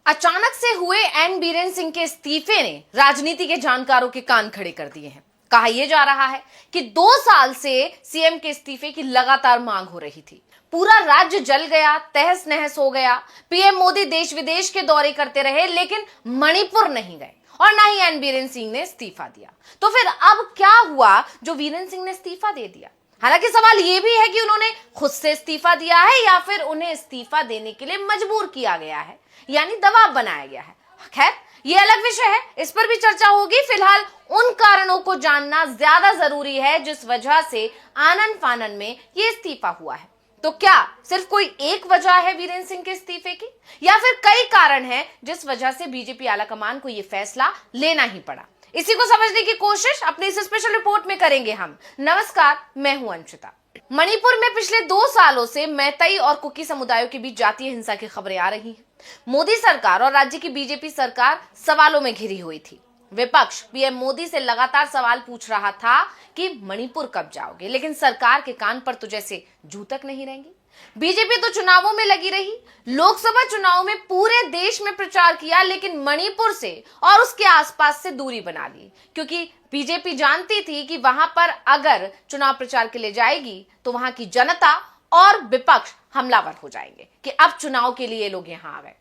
अचानक से हुए एन बीरेन सिंह के इस्तीफे ने राजनीति के जानकारों के कान खड़े कर दिए हैं। कहा यह जा रहा है कि 2 साल से सीएम के इस्तीफे की लगातार मांग हो रही थी। पूरा राज्य जल गया, तहस नहस हो गया। पीएम मोदी देश विदेश के दौरे करते रहे, लेकिन मणिपुर नहीं गए और ना ही एन बीरेन सिंह ने इस्तीफा दिया। तो फिर अब क्या हुआ जो बीरेन सिंह ने इस्तीफा दे दिया? हालांकि सवाल यह भी है कि उन्होंने खुद से इस्तीफा दिया है या फिर उन्हें इस्तीफा देने के लिए मजबूर किया गया है, यानी दबाव बनाया गया है। खैर, ये अलग विषय है, इस पर भी चर्चा होगी। फिलहाल उन कारणों को जानना ज्यादा जरूरी है जिस वजह से आनन फानन में ये इस्तीफा हुआ है। तो क्या सिर्फ कोई एक वजह है वीरेन सिंह के इस्तीफे की, या फिर कई कारण हैं जिस वजह से बीजेपी आलाकमान को यह फैसला लेना ही पड़ा? इसी को समझने की कोशिश अपनी इस स्पेशल रिपोर्ट में करेंगे हम। नमस्कार, मैं हूं अंशिता। मणिपुर में पिछले 2 सालों से मैतेई और कुकी समुदायों के बीच जातीय हिंसा की खबरें आ रही हैं। मोदी सरकार और राज्य की बीजेपी सरकार सवालों में घिरी हुई थी। विपक्ष पीएम मोदी से लगातार सवाल पूछ रहा था कि मणिपुर कब जाओगे, लेकिन सरकार के कान पर तो जैसे जू तक नहीं रहेंगी। बीजेपी तो चुनावों में लगी रही, लोकसभा चुनाव में पूरे देश में प्रचार किया, लेकिन मणिपुर से और उसके आसपास से दूरी बना ली, क्योंकि बीजेपी जानती थी कि वहां पर अगर चुनाव प्रचार के लिए जाएगी तो वहां की जनता और विपक्ष हमलावर हो जाएंगे कि अब चुनाव के लिए लोग यहां आ गए।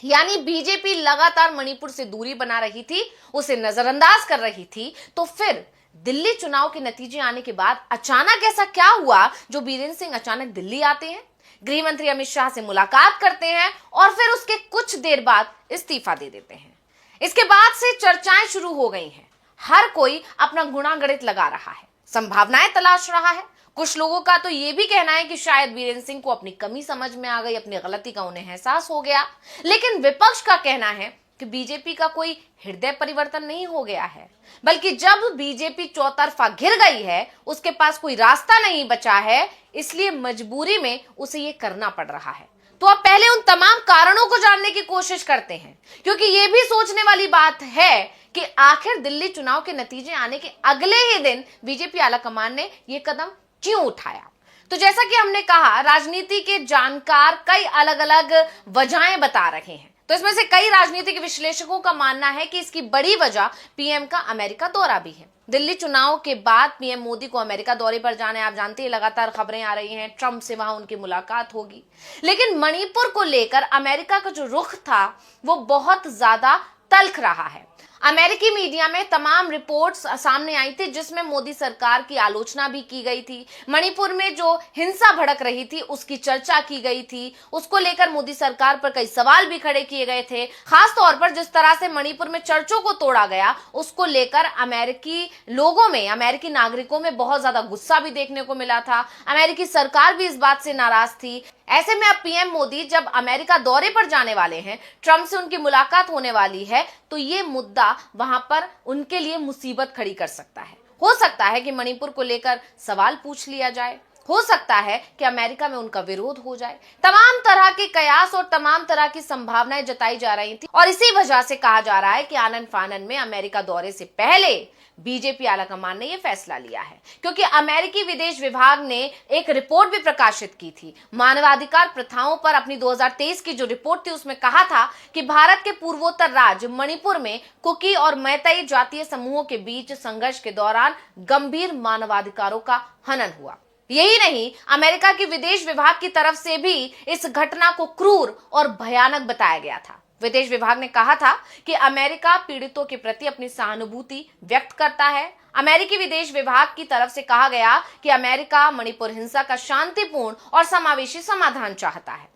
यानी बीजेपी लगातार मणिपुर से दूरी बना रही थी, उसे नजरअंदाज कर रही थी। तो फिर दिल्ली चुनाव के नतीजे आने के बाद अचानक ऐसा क्या हुआ जो बीरेन सिंह अचानक दिल्ली आते हैं, गृह मंत्री अमित शाह से मुलाकात करते हैं और फिर उसके कुछ देर बाद इस्तीफा दे देते हैं? इसके बाद से चर्चाएं शुरू हो गई हैं। हर कोई अपना गुणागणित लगा रहा है, संभावनाएं तलाश रहा है। कुछ लोगों का तो यह भी कहना है कि शायद बीरेन सिंह को अपनी कमी समझ में आ गई, अपनी गलती का उन्हें एहसास हो गया। लेकिन विपक्ष का कहना है कि बीजेपी का कोई हृदय परिवर्तन नहीं हो गया है, बल्कि जब बीजेपी चौतरफा घिर गई है, उसके पास कोई रास्ता नहीं बचा है, इसलिए मजबूरी में उसे ये करना पड़ रहा है। तो अब पहले उन तमाम कारणों को जानने की कोशिश करते हैं, क्योंकि ये भी सोचने वाली बात है कि आखिर दिल्ली चुनाव के नतीजे आने के अगले ही दिन बीजेपी आलाकमान ने यह कदम क्यों उठाया। तो जैसा कि हमने कहा, राजनीति के जानकार कई अलग अलग वजहें बता रहे हैं। तो इसमें से कई राजनीतिक विश्लेषकों का मानना है कि इसकी बड़ी वजह पीएम का अमेरिका दौरा भी है। दिल्ली चुनाव के बाद पीएम मोदी को अमेरिका दौरे पर जाना है। आप जानते हैं, लगातार खबरें आ रही हैं ट्रंप से वहां उनकी मुलाकात होगी। लेकिन मणिपुर को लेकर अमेरिका का जो रुख था वो बहुत ज्यादा तल्ख रहा है। अमेरिकी मीडिया में तमाम रिपोर्ट्स सामने आई थी जिसमें मोदी सरकार की आलोचना भी की गई थी। मणिपुर में जो हिंसा भड़क रही थी उसकी चर्चा की गई थी, उसको लेकर मोदी सरकार पर कई सवाल भी खड़े किए गए थे। खास तौर पर जिस तरह से मणिपुर में चर्चों को तोड़ा गया, उसको लेकर अमेरिकी लोगों में, अमेरिकी नागरिकों में बहुत ज्यादा गुस्सा भी देखने को मिला था। अमेरिकी सरकार भी इस बात से नाराज थी। ऐसे में अब पीएम मोदी जब अमेरिका दौरे पर जाने वाले हैं, ट्रंप से उनकी मुलाकात होने वाली है, तो ये मुद्दा वहां पर उनके लिए मुसीबत खड़ी कर सकता है। हो सकता है कि मणिपुर को लेकर सवाल पूछ लिया जाए, हो सकता है कि अमेरिका में उनका विरोध हो जाए। तमाम तरह के कयास और तमाम तरह की संभावनाएं जताई जा रही थी और इसी वजह से कहा जा रहा है कि आनन फानन में अमेरिका दौरे से पहले बीजेपी आलाकमान ने यह फैसला लिया है, क्योंकि अमेरिकी विदेश विभाग ने एक रिपोर्ट भी प्रकाशित की थी मानवाधिकार प्रथाओं पर। अपनी 2023 की जो रिपोर्ट थी उसमें कहा था कि भारत के पूर्वोत्तर राज्य मणिपुर में कुकी और मैतेई जातीय समूहों के बीच संघर्ष के दौरान गंभीर मानवाधिकारों का हनन हुआ। यही नहीं, अमेरिका के विदेश विभाग की तरफ से भी इस घटना को क्रूर और भयानक बताया गया था। विदेश विभाग ने कहा था कि अमेरिका पीड़ितों के प्रति अपनी सहानुभूति व्यक्त करता है। अमेरिकी विदेश विभाग की तरफ से कहा गया कि अमेरिका मणिपुर हिंसा का शांतिपूर्ण और समावेशी समाधान चाहता है।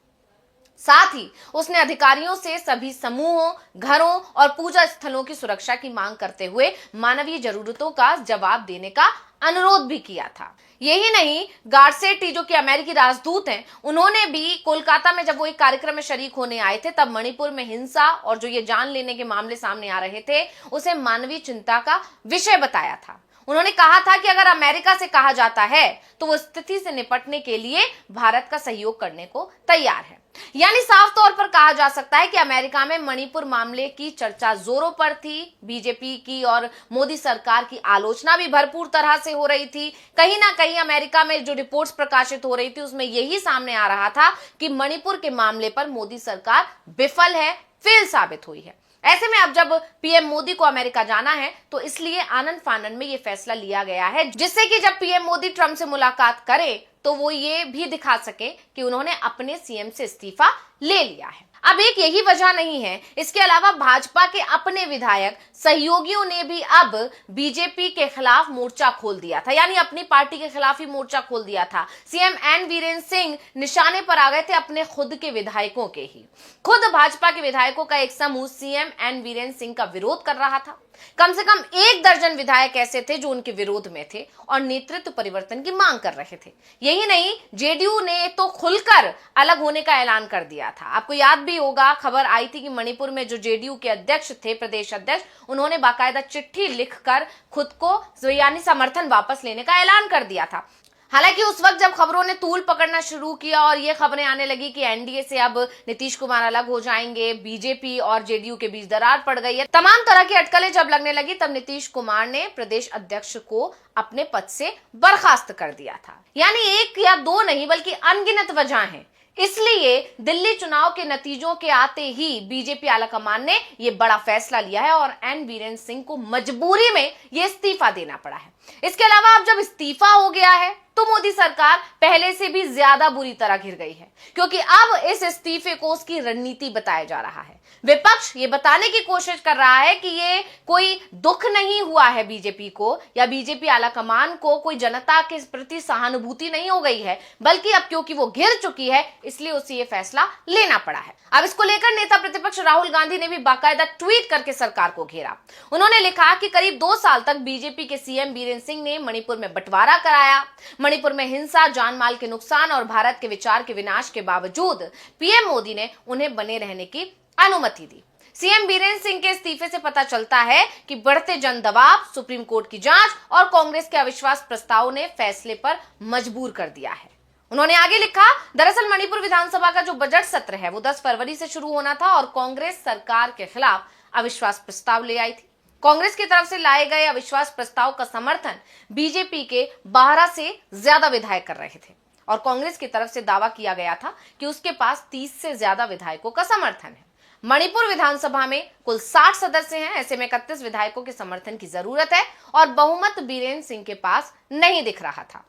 साथ ही उसने अधिकारियों से सभी समूहों, घरों और पूजा स्थलों की सुरक्षा की मांग करते हुए मानवीय जरूरतों का जवाब देने का अनुरोध भी किया था। यही नहीं, गारसेटी जो कि अमेरिकी राजदूत हैं, उन्होंने भी कोलकाता में जब वो एक कार्यक्रम में शरीक होने आए थे, तब मणिपुर में हिंसा और जो ये जान लेने के मामले सामने आ रहे थे, उसे मानवीय चिंता का विषय बताया था। उन्होंने कहा था कि अगर अमेरिका से कहा जाता है तो वो स्थिति से निपटने के लिए भारत का सहयोग करने को तैयार है। यानी साफ तौर पर कहा जा सकता है कि अमेरिका में मणिपुर मामले की चर्चा जोरों पर थी। बीजेपी की और मोदी सरकार की आलोचना भी भरपूर तरह से हो रही थी। कहीं ना कहीं अमेरिका में जो रिपोर्ट्स प्रकाशित हो रही थी उसमें यही सामने आ रहा था कि मणिपुर के मामले पर मोदी सरकार विफल है, फेल साबित हुई है। ऐसे में अब जब पीएम मोदी को अमेरिका जाना है तो इसलिए आनन फानन में यह फैसला लिया गया है, जिससे कि जब पीएम मोदी ट्रंप से मुलाकात करें तो वो ये भी दिखा सके कि उन्होंने अपने सीएम से इस्तीफा ले लिया है। अब एक यही वजह नहीं है, इसके अलावा भाजपा के अपने विधायक सहयोगियों ने भी अब बीजेपी के खिलाफ मोर्चा खोल दिया था, यानी अपनी पार्टी के खिलाफ ही मोर्चा खोल दिया था। सीएम एन बीरेन सिंह निशाने पर आ गए थे अपने खुद के विधायकों के ही। खुद भाजपा के विधायकों का एक समूह सीएम एन बीरेन सिंह का विरोध कर रहा था। कम से कम 1 दर्जन विधायक ऐसे थे जो उनके विरोध में थे और नेतृत्व परिवर्तन की मांग कर रहे थे। यही नहीं, जेडीयू ने तो खुलकर अलग होने का ऐलान कर दिया था। आपको याद भी होगा, खबर आई थी कि मणिपुर में जो जेडीयू के अध्यक्ष थे, प्रदेश अध्यक्ष, उन्होंने बाकायदा चिट्ठी लिखकर खुद को यानी समर्थन वापस लेने का ऐलान कर दिया था। हालांकि उस वक्त जब खबरों ने तूल पकड़ना शुरू किया और ये खबरें आने लगी कि एनडीए से अब नीतीश कुमार अलग हो जाएंगे, बीजेपी और जेडीयू के बीच दरार पड़ गई है, तमाम तरह की अटकलें जब लगने लगी, तब नीतीश कुमार ने प्रदेश अध्यक्ष को अपने पद से बर्खास्त कर दिया था। यानी 1 या 2 नहीं बल्कि अनगिनत वजह हैं। इसलिए दिल्ली चुनाव के नतीजों के आते ही बीजेपी आलाकमान ने यह बड़ा फैसला लिया है और एन बीरेन सिंह को मजबूरी में यह इस्तीफा देना पड़ा है। इसके अलावा अब जब इस्तीफा हो गया है तो मोदी सरकार पहले से भी ज्यादा बुरी तरह घिर गई है, क्योंकि अब इस इस्तीफे को उसकी रणनीति बताया जा रहा है। विपक्ष ये बताने की कोशिश कर रहा है कि ये कोई दुख नहीं हुआ है बीजेपी को या बीजेपी आलाकमान को कोई जनता के प्रति सहानुभूति नहीं हो गई है, बल्कि अब क्योंकि वो घिर चुकी है इसलिए उसे ये फैसला लेना पड़ा है। अब इसको लेकर नेता प्रतिपक्ष राहुल गांधी ने भी बाकायदा ट्वीट करके सरकार को घेरा। उन्होंने लिखा कि करीब 2 साल तक बीजेपी के सीएम बीरेन सिंह ने मणिपुर में बंटवारा कराया। मणिपुर में हिंसा, जान माल के नुकसान और भारत के विचार के विनाश के बावजूद पीएम मोदी ने उन्हें बने रहने की अनुमति दी। सीएम बीरेन सिंह के इस्तीफे से पता चलता है कि बढ़ते जन दबाव, सुप्रीम कोर्ट की जांच और कांग्रेस के अविश्वास प्रस्ताव ने फैसले पर मजबूर कर दिया है। उन्होंने आगे लिखा, दरअसल मणिपुर विधानसभा का जो बजट सत्र है वो 10 फरवरी से शुरू होना था और कांग्रेस सरकार के खिलाफ अविश्वास प्रस्ताव ले आई थी। कांग्रेस की तरफ से लाए गए अविश्वास प्रस्ताव का समर्थन बीजेपी के 12 से ज्यादा विधायक कर रहे थे और कांग्रेस की तरफ से दावा किया गया था कि उसके पास 30 से ज्यादा विधायकों का समर्थन है। मणिपुर विधानसभा में कुल 60 सदस्य हैं, ऐसे में 31 विधायकों के समर्थन की जरूरत है और बहुमत बीरेन सिंह के पास नहीं दिख रहा था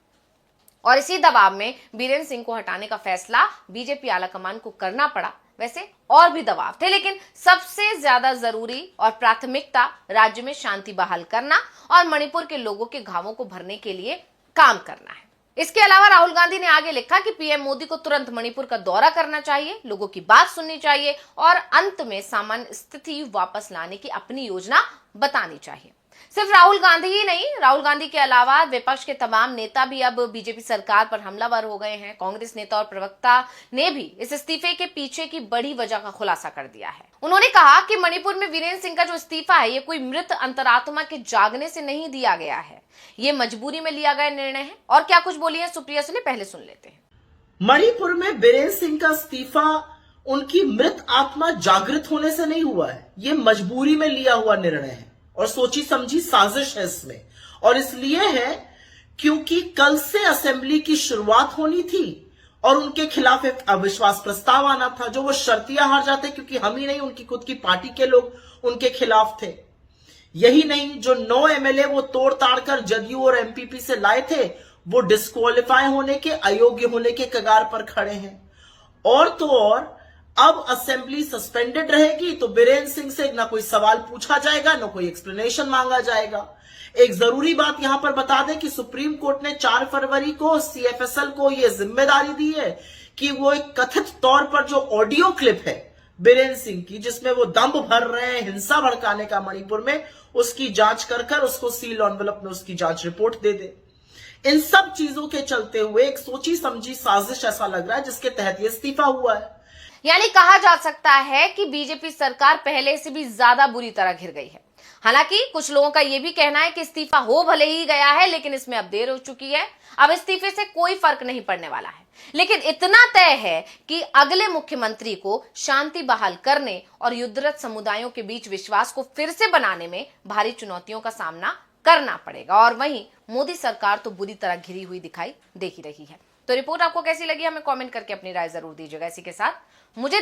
और इसी दबाव में बीरेन सिंह को हटाने का फैसला बीजेपी आलाकमान को करना पड़ा। वैसे और भी दबाव थे, लेकिन सबसे ज्यादा जरूरी और प्राथमिकता राज्य में शांति बहाल करना और मणिपुर के लोगों के घावों को भरने के लिए काम करना है। इसके अलावा राहुल गांधी ने आगे लिखा कि पीएम मोदी को तुरंत मणिपुर का दौरा करना चाहिए, लोगों की बात सुननी चाहिए और अंत में सामान्य स्थिति वापस लाने की अपनी योजना बतानी चाहिए। सिर्फ राहुल गांधी ही नहीं, राहुल गांधी के अलावा विपक्ष के तमाम नेता भी अब बीजेपी सरकार पर हमलावर हो गए हैं। कांग्रेस नेता और प्रवक्ता ने भी इस इस्तीफे के पीछे की बड़ी वजह का खुलासा कर दिया है। उन्होंने कहा कि मणिपुर में बीरेन सिंह का जो इस्तीफा है ये कोई मृत अंतरात्मा के जागने से नहीं दिया गया है, ये मजबूरी में लिया गया निर्णय है। और क्या कुछ बोली है सुप्रिया सुने, पहले सुन लेते हैं। मणिपुर में बीरेन सिंह का इस्तीफा उनकी मृत आत्मा जागृत होने से नहीं हुआ है, ये मजबूरी में लिया हुआ निर्णय है और सोची समझी साजिश है इसमें। और इसलिए है क्योंकि कल से असेंबली की शुरुआत होनी थी और उनके खिलाफ एक अविश्वास प्रस्ताव आना था जो वो शर्तिया हार जाते, क्योंकि हम ही नहीं उनकी खुद की पार्टी के लोग उनके खिलाफ थे। यही नहीं, जो 9 एमएलए वो तोड़ ताड़ कर जदयू और एमपीपी से लाए थे वो डिस्क्वालीफाई होने के, अयोग्य होने के कगार पर खड़े हैं। और तो और अब असेंबली सस्पेंडेड रहेगी तो बीरेन सिंह से ना कोई सवाल पूछा जाएगा, ना कोई एक्सप्लेनेशन मांगा जाएगा। एक जरूरी बात यहां पर बता दें कि सुप्रीम कोर्ट ने 4 फरवरी को सीएफएसएल को यह जिम्मेदारी दी है कि वो एक कथित तौर पर जो ऑडियो क्लिप है बीरेन सिंह की, जिसमें वो दम भर रहे हैं हिंसा भड़काने का मणिपुर में, उसकी जांच कर उसको सील एनवेलप में उसकी जांच रिपोर्ट दे दे। इन सब चीजों के चलते हुए एक सोची समझी साजिश ऐसा लग रहा है जिसके तहत ये इस्तीफा हुआ है। यानी कहा जा सकता है कि बीजेपी सरकार पहले से भी ज्यादा बुरी तरह घिर गई है। हालांकि कुछ लोगों का यह भी कहना है कि इस्तीफा हो भले ही गया है लेकिन इसमें अब देर हो चुकी है, अब इस्तीफे से कोई फर्क नहीं पड़ने वाला है। लेकिन इतना तय है कि अगले मुख्यमंत्री को शांति बहाल करने और युद्धरत समुदायों के बीच विश्वास को फिर से बनाने में भारी चुनौतियों का सामना करना पड़ेगा। और वहीं मोदी सरकार तो बुरी तरह घिरी हुई दिखाई दे ही रही है। तो रिपोर्ट आपको कैसी लगी हमें कमेंट करके अपनी राय जरूर दीजिएगा। इसी के साथ मुझे